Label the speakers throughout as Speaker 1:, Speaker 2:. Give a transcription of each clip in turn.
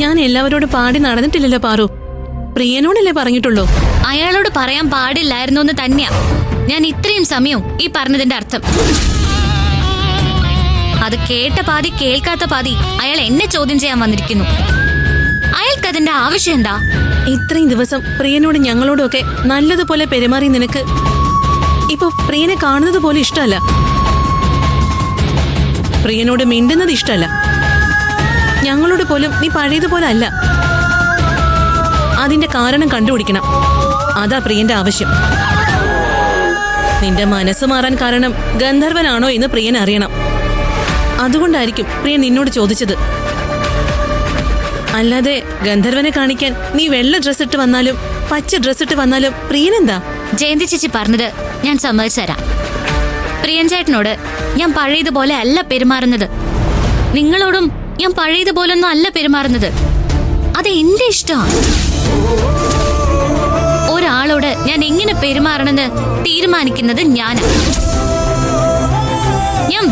Speaker 1: ഞാൻ എല്ലാവരോടും പാടി നടന്നിട്ടില്ലല്ലോ പാറു. പ്രിയനോടല്ലേ പറഞ്ഞിട്ടുള്ളൂ.
Speaker 2: അയാളോട് പറയാൻ പാടില്ലായിരുന്നു എന്ന് തന്നെയാ ഞാൻ ഇത്രയും സമയം ഈ പറഞ്ഞതിന്റെ അർത്ഥം. അത് കേട്ട പാതി കേൾക്കാത്ത പാതി അയാൾ എന്നെ ചോദ്യം ചെയ്യാൻ വന്നിരിക്കുന്നു. അയാൾക്ക് അതിന്റെ ആവശ്യം എന്താ?
Speaker 1: ഇത്രയും ദിവസം പ്രിയനോട് ഞങ്ങളോടും ഒക്കെ നല്ലതുപോലെ പെരുമാറി നിനക്ക് ഇപ്പൊ പ്രിയനെ കാണുന്നത് പോലെ ഇഷ്ടമല്ല. പ്രിയനോട് മിണ്ടുന്നത് ഇഷ്ടമല്ല. ഞങ്ങളോട് പോലും നീ പഴയതുപോലെ അല്ല. അതിന്റെ കാരണം കണ്ടുപിടിക്കണം. അതാ പ്രിയന്റെ ആവശ്യം. നിന്റെ മനസ്സ് മാറാൻ കാരണം ഗന്ധർവനാണോ എന്ന് പ്രിയൻ അറിയണം. അതുകൊണ്ടായിരിക്കും പ്രിയൻ നിന്നോട് ചോദിച്ചത്. അല്ലാതെ ഗന്ധർവനെ കാണിക്കാൻ നീ വെള്ള ഡ്രസ് ഇട്ട് വന്നാലും പച്ച ഡ്രസ് ഇട്ട് വന്നാലും പ്രിയനെന്താ?
Speaker 2: ജയന്തി ചേച്ചി പറഞ്ഞത് ഞാൻ സമ്മതിച്ചു തരാം. പ്രിയൻ ചേട്ടനോട് ഞാൻ പഴയതുപോലെ അല്ല പെരുമാറുന്നത്. നിങ്ങളോടും ഞാൻ പഴയതുപോലൊന്നും അല്ല പെരുമാറുന്നത്. അത് എന്റെ ഇഷ്ടമാണ്. ഒരാളോട് ഞാൻ എങ്ങനെ പെരുമാറണമെന്ന് തീരുമാനിക്കുന്നത് ഞാൻ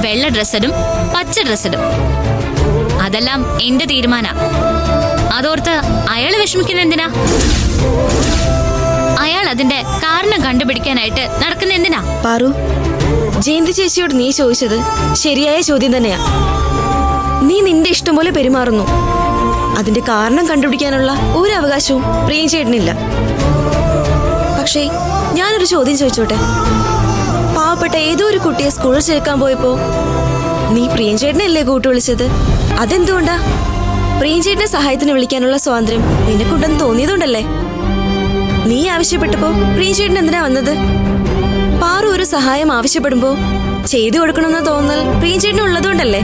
Speaker 2: വെള്ള ഡ്രസ്സിടും പച്ച ഡ്രസ്സിടും. അതെല്ലാം എന്റെ തീരുമാന. അതോർത്ത് അയാള് വിഷമിക്കുന്ന എന്തിനാ? അയാൾ അതിന്റെ കാരണം കണ്ടുപിടിക്കാനായിട്ട് നടക്കുന്ന എന്തിനാ?
Speaker 3: പാറു, ജയന്തി ചേച്ചിയോട് നീ ചോദിച്ചത് ശരിയായ ചോദ്യം തന്നെയാ. നീ നിന്റെ ഇഷ്ടം പോലെ പെരുമാറുന്നു. അതിന്റെ കാരണം കണ്ടുപിടിക്കാനുള്ള ഒരു അവകാശവും പ്രിയൻ ചേട്ടനില്ല. പക്ഷേ ഞാനൊരു ചോദ്യം ചോദിച്ചോട്ടെ. പാവപ്പെട്ട ഏതോ ഒരു കുട്ടിയെ സ്കൂളിൽ ചേർക്കാൻ പോയപ്പോ നീ പ്രിയൻ ചേട്ടനല്ലേ കൂട്ടു വിളിച്ചത്? അതെന്തുകൊണ്ടാ? പ്രിയൻ ചേട്ടനെ സഹായത്തിന് വിളിക്കാനുള്ള സ്വാതന്ത്ര്യം നിനക്കുണ്ടെന്ന് തോന്നിയതുകൊണ്ടല്ലേ? നീ ആവശ്യപ്പെട്ടപ്പോ പ്രിയൻ ചേട്ടൻ എന്തിനാ വന്നത്? പാറു ഒരു സഹായം ആവശ്യപ്പെടുമ്പോ ചെയ്തു കൊടുക്കണമെന്ന തോന്നൽ പ്രിയൻ ചേട്ടന് ഉള്ളതുകൊണ്ടല്ലേ?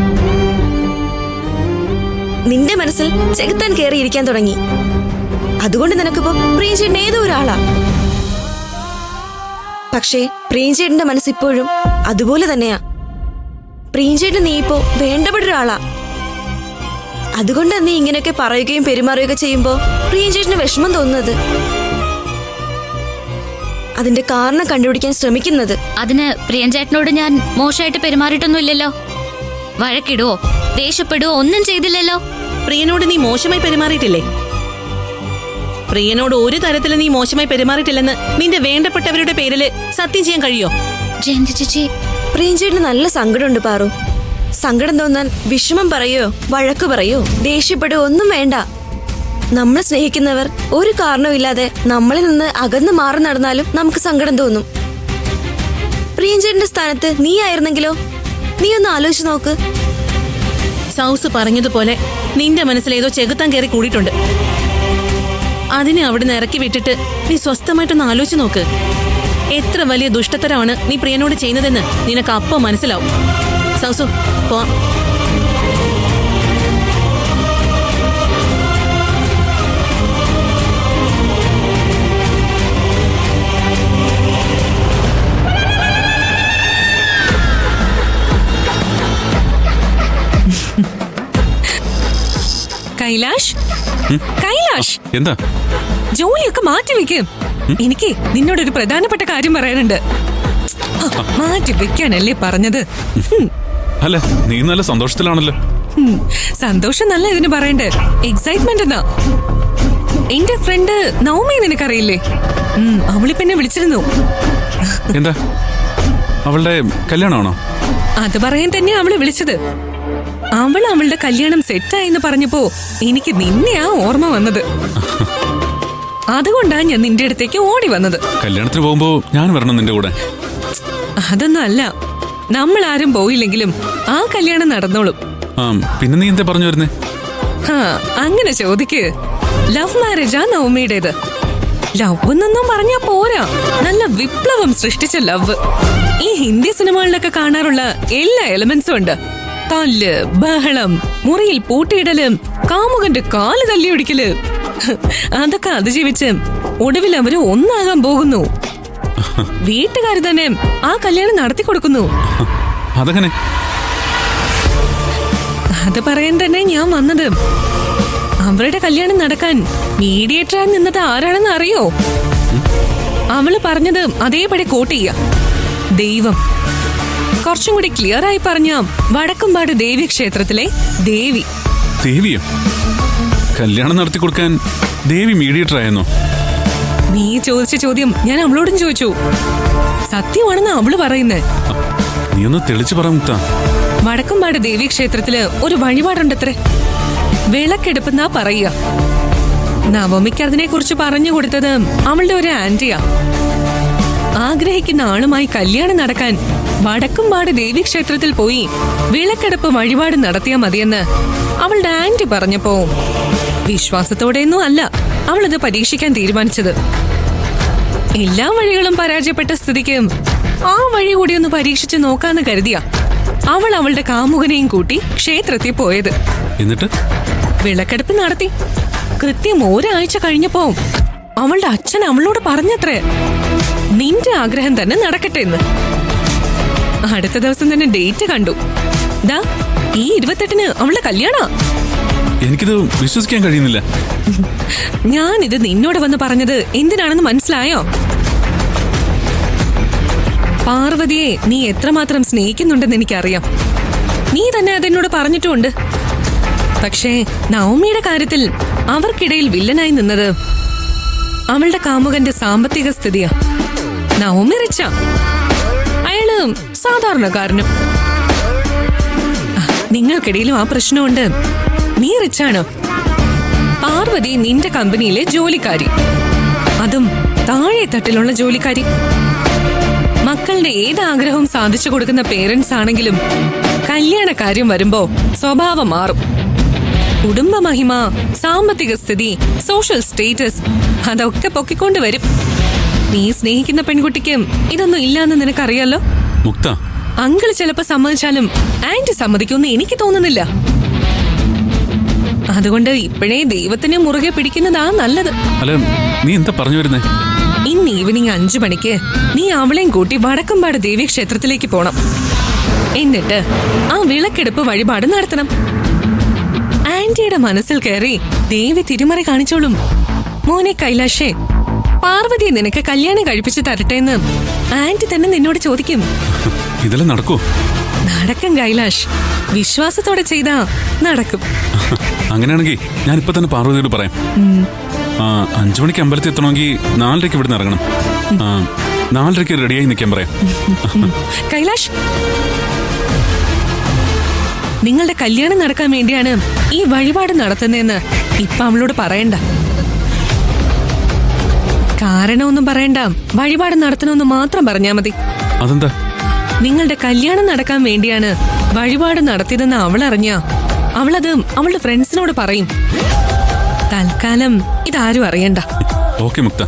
Speaker 3: നിന്റെ മനസ്സിൽ ചെകുത്താൻ കയറിയിരിക്കാൻ തുടങ്ങി. അതുകൊണ്ട് നിനക്കിപ്പോ പ്രിയൻ ചേട്ടൻ ഏതോ ഒരാളാ. പക്ഷേ പ്രിയൻ ചേട്ടന്റെ മനസ്സിപ്പോഴും അതുപോലെ തന്നെയാ. പ്രിയൻ ചേട്ടൻ നീ ഇപ്പോ വേണ്ടപ്പെട്ട ഒരാളാ. അതുകൊണ്ടാ നീ ഇങ്ങനെയൊക്കെ പറയുകയും പെരുമാറുകയൊക്കെ ചെയ്യുമ്പോ പ്രിയൻ ചേട്ടന് വിഷമം തോന്നുന്നത്. അതിന്റെ കാരണം കണ്ടുപിടിക്കാൻ ശ്രമിക്കുന്നത്.
Speaker 2: അതിന് പ്രിയൻ ചേട്ടനോട് ഞാൻ മോശമായിട്ട് പെരുമാറിയിട്ടൊന്നും ഇല്ലല്ലോ. വഴക്കിടുവോ ദേഷ്യപ്പെടുവോ ഒന്നും ചെയ്തില്ലല്ലോ.
Speaker 1: പ്രിയനോട് നീ മോശമായി പെരുമാറിയിട്ടില്ലേ? പ്രിയനോട് ഒരു തരത്തിലും നീ മോശമായി പെരുമാറിയിട്ടില്ലെന്ന് നിന്റെ വേണ്ടപ്പെട്ടവരുടെ പേരില് സത്യം ചെയ്യാൻ കഴിയോ?
Speaker 2: ജയന്തി ചേച്ചി,
Speaker 3: പ്രിയൻ ചേട്ടന് നല്ല സങ്കടമുണ്ട് പാറു. സങ്കടം തോന്നാൻ വിഷമം പറയോ വഴക്ക് പറയോ ദേഷ്യപ്പെടുകയോ ഒന്നും വേണ്ട. നമ്മൾ സ്നേഹിക്കുന്നവർ ഒരു കാരണവുമില്ലാതെ നമ്മളിൽ നിന്ന് അകന്നു മാറി നടന്നാലും നമുക്ക് സങ്കടം തോന്നും. പ്രിയൻ ചേട്ടന്റെ സ്ഥാനത്ത് നീ ആയിരുന്നെങ്കിലോ? നീ ഒന്ന് ആലോചിച്ച് നോക്ക്.
Speaker 1: സൗസ് പറഞ്ഞതുപോലെ നിന്റെ മനസ്സിൽ ഏതോ ചെകുത്താൻ കയറി കൂടിയിട്ടുണ്ട്. അതിനെ അവിടുന്ന് ഇറക്കി വിട്ടിട്ട് നീ സ്വസ്ഥമായിട്ടൊന്ന് ആലോചിച്ച് നോക്ക്. എത്ര വലിയ ദുഷ്ടത്തരമാണ് നീ പ്രിയനോട് ചെയ്യുന്നതെന്ന് നിനക്ക് അപ്പം മനസ്സിലാവും. സൗസു, പോവാം.
Speaker 4: കൈലാഷ്, കൈലാഷ്,
Speaker 5: എന്താ?
Speaker 4: ജോലിയൊക്കെ മാറ്റി വെക്കും. എനിക്ക് നിന്നോടൊരു പ്രധാനപ്പെട്ട കാര്യം പറയാനുണ്ട്. മാറ്റി വെക്കാനല്ലേ പറഞ്ഞത്?
Speaker 5: അല്ല, നീ നല്ല സന്തോഷത്തിലാണല്ലോ.
Speaker 4: സന്തോഷം നല്ല ഇതിന് പറയണ്ടേ, എക്സൈറ്റ്മെന്റ് എന്നാ. എന്റെ ഫ്രണ്ട് നവമി നിനക്കറിയില്ലേ? അവളിപ്പോ എന്നെ വിളിച്ചിരുന്നു.
Speaker 5: എന്താ, അവളുടെ കല്യാണമാണോ?
Speaker 4: അത് പറയാൻ തന്നെയാ അവള് വിളിച്ചത്. അവളുടെ കല്യാണം സെറ്റായെന്ന് പറഞ്ഞപ്പോ എനിക്ക് നിന്നെയാ ഓർമ്മ വന്നത്. അതുകൊണ്ടാ ഞാൻ നിന്റെ അടുത്തേക്ക് ഓടി വന്നത്.
Speaker 5: കല്യാണത്തിന് പോകുമ്പോ ഞാൻ വരണം നിന്റെ കൂടെ?
Speaker 4: അതൊന്നും അല്ല, നമ്മൾ ആരും പോയില്ലെങ്കിലും ആ കല്യാണം നടന്നോളും.
Speaker 5: പിന്നെ നീ എന്താ പറഞ്ഞു വരുന്നേ?
Speaker 4: അങ്ങനെ ചോദിക്ക്. ലവ് മാരേജാ നവമിയുടേത്. ലവ് എന്നൊന്നും പറഞ്ഞാ പോരാ, നല്ല വിപ്ലവം സൃഷ്ടിച്ച ലവ്. ഈ ഹിന്ദി സിനിമകളിലൊക്കെ കാണാറുള്ള എല്ലാ എലമെന്റ്സും ഉണ്ട്. തല്ല്, ബഹളം, മുറിയിൽ പൂട്ടിയിടലും, കാമുകന്റെ കാല് തല്ലിയൊടിക്കല്, അതൊക്കെ അതിജീവിച്ച് ഒടുവിൽ അവര് ഒന്നാകാൻ പോകുന്നു. വീട്ടുകാര് തന്നെ ആ കല്യാണം നടത്തി കൊടുക്കുന്നു.
Speaker 5: അതങ്ങനെ?
Speaker 4: അത് പറയാൻ തന്നെ ഞാൻ വന്നത്. അവരുടെ കല്യാണം നടക്കാൻ മീഡിയേറ്ററായി നിന്നത് ആരാണെന്ന് അറിയോ? അവള് പറഞ്ഞത് അതേപടി കോട്ട് ചെയ്യാ. ദൈവം. കുറച്ചും കൂടി ക്ലിയർ ആയി പറഞ്ഞ വടക്കുംപാട് ദേവി ക്ഷേത്രത്തിലെ ദേവി.
Speaker 5: ദേവിയോ? കല്യാണം നടത്തി കൊടുക്കാൻ ദേവി മീഡിയേറ്റർ ആയിരുന്നോ?
Speaker 4: നീ ചോദിച്ച ചോദ്യം ഞാൻ അവളോടും ചോദിച്ചു. സത്യമാണെന്ന് അവള് പറയുന്നേ.
Speaker 5: നീ ഒന്ന് തെളിച്ചു പറ മുക്ത.
Speaker 4: വടക്കുംപാട് ദേവീ ക്ഷേത്രത്തില് ഒരു വഴിപാടുണ്ടത്രേ. വിളക്കെടുപ്പെന്നാ പറയുക. നവമിക്ക് അതിനെ കുറിച്ച് പറഞ്ഞു കൊടുത്തത് അവളുടെ ഒരു ആന്റിയാ. ആഗ്രഹിക്കുന്ന ആളുമായി കല്യാണം നടക്കാൻ വടക്കുംപാട് ദേവീ ക്ഷേത്രത്തിൽ പോയി വിളക്കെടുപ്പ് വഴിപാട് നടത്തിയാ മതിയെന്ന് അവളുടെ ആന്റി പറഞ്ഞപ്പോ വിശ്വാസത്തോടെയൊന്നും അല്ല അവളത് പരീക്ഷിക്കാൻ തീരുമാനിച്ചത്. എല്ലാ വഴികളും പരാജയപ്പെട്ട സ്ഥിതിക്ക് ആ വഴി കൂടി ഒന്ന് പരീക്ഷിച്ച് നോക്കാന്ന് കരുതിയാ അവൾ അവളുടെ കാമുകനെയും കൂട്ടി ക്ഷേത്രത്തിൽ പോയത്.
Speaker 5: എന്നിട്ട്
Speaker 4: വിളക്കെടുപ്പ് നടത്തി. കൃത്യം ഒരാഴ്ച കഴിഞ്ഞപ്പോ അവളുടെ അച്ഛൻ അവളോട് പറഞ്ഞത്രേ, നിന്റെ ആഗ്രഹം തന്നെ നടക്കട്ടെ എന്ന്. അടുത്ത ദിവസം തന്നെ ഡേറ്റ് കണ്ടു. ദാ ഈ 28-ന് അവളുടെ കല്യാണ.
Speaker 5: എനിക്കിത് വിശ്വസിക്കാൻ കഴിയുന്നില്ല.
Speaker 4: ഞാനിത് നിന്നോട് വന്ന് പറഞ്ഞത് എന്തിനാണെന്ന് മനസ്സിലായോ? പാർവതിയെ നീ എത്രമാത്രം സ്നേഹിക്കുന്നുണ്ടെന്ന് എനിക്കറിയാം. നീ തന്നെ അതെന്നോട് പറഞ്ഞിട്ടുമുണ്ട്. പക്ഷേ നവമിയുടെ കാര്യത്തിൽ അവർക്കിടയിൽ വില്ലനായി നിന്നത് അവളുടെ കാമുകന്റെ സാമ്പത്തിക സ്ഥിതിയാ. നവമി റിച്ച, അയാള് സാധാരണക്കാരനും. നിങ്ങൾക്കിടയിലും ആ പ്രശ്നമുണ്ട്. നീ റിച്ചാണ്, പാർവതി നിന്റെ കമ്പനിയിലെ ജോലിക്കാരി, അതും താഴെ തട്ടിലുള്ള ജോലിക്കാരി. മക്കളുടെ ഏത് ആഗ്രഹവും സാധിച്ചു കൊടുക്കുന്ന പേരൻസ് ആണെങ്കിലും കല്യാണ കാര്യം വരുമ്പോ സ്വഭാവം മാറും. കുടുംബ മഹിമ, സാമ്പത്തിക സ്ഥിതി, സോഷ്യൽ സ്റ്റേറ്റസ് അതൊക്കെ പൊക്കിക്കൊണ്ടുവരും. നീ സ്നേഹിക്കുന്ന പെൺകുട്ടിക്ക് ഇതൊന്നും ഇല്ലാന്ന് നിനക്കറിയാലോ.
Speaker 5: മുക്ത,
Speaker 4: അങ്കിള് ചിലപ്പോ സമ്മതിച്ചാലും ആന്റി സമ്മതിക്കുമെന്ന് എനിക്ക് തോന്നുന്നില്ല. അതുകൊണ്ട് ഇപ്പോഴേ ദൈവത്തിനെ മുറുകെ പിടിക്കുന്നതാ നല്ലത്.
Speaker 5: അല്ല നീ എന്താ പറഞ്ഞു വരുന്നേ?
Speaker 4: ഇന്ന് ഈവനിങ് 5 മണിക്ക് നീ അവളെയും കൂട്ടി വടക്കുംപാട് ദേവീ ക്ഷേത്രത്തിലേക്ക് പോണം. എന്നിട്ട് ആ വിളക്കെടുപ്പ് വഴിപാട് നടത്തണം. ആന്റിയുടെ മനസ്സിൽ കയറി ദേവി തിരുമറി കാണിച്ചോളും. മോനെ കൈലാഷേ, പാർവതിയെ നിനക്ക് കല്യാണം കഴിപ്പിച്ചു തരട്ടെ എന്ന് ആന്റി തന്നെ നിന്നോട് ചോദിക്കും.
Speaker 5: ഇതെല്ലാം നടക്കോ?
Speaker 4: നടക്കും കൈലാഷ്, വിശ്വാസത്തോടെ ചെയ്താ നടക്കും.
Speaker 5: അങ്ങനെയാണെങ്കിൽ ഞാൻ ഇപ്പൊ തന്നെ പാർവതിയോട് പറയാം. 5 മണിക്ക് അമ്പലത്തിൽ എത്തണമെങ്കിൽ 4:30 ഇവിടുന്ന് ഇറങ്ങണം. 4:30 റെഡിയായി നിൽക്കാൻ പറയാം.
Speaker 4: കൈലാഷ്, നിങ്ങളുടെ കല്യാണം നടക്കാൻ വേണ്ടിയാണ് ഈ വഴിപാട് നടത്തുന്നതെന്ന് ഇപ്പൊ അവളോട് പറയണ്ട. കാരണമൊന്നും പറയണ്ട, വഴിപാട് നടത്തണമെന്ന് മാത്രം പറഞ്ഞാ മതി.
Speaker 5: അതെന്താ?
Speaker 4: നിങ്ങളുടെ കല്യാണം നടക്കാൻ വേണ്ടിയാണ് വഴിപാട് നടത്തിയതെന്ന് അവളറിഞ്ഞ അവളത് അവളുടെ ഫ്രണ്ട്സിനോട് പറയും. തൽക്കാലം ഇതാരും അറിയണ്ട.
Speaker 5: ഓക്കെ മുക്ത.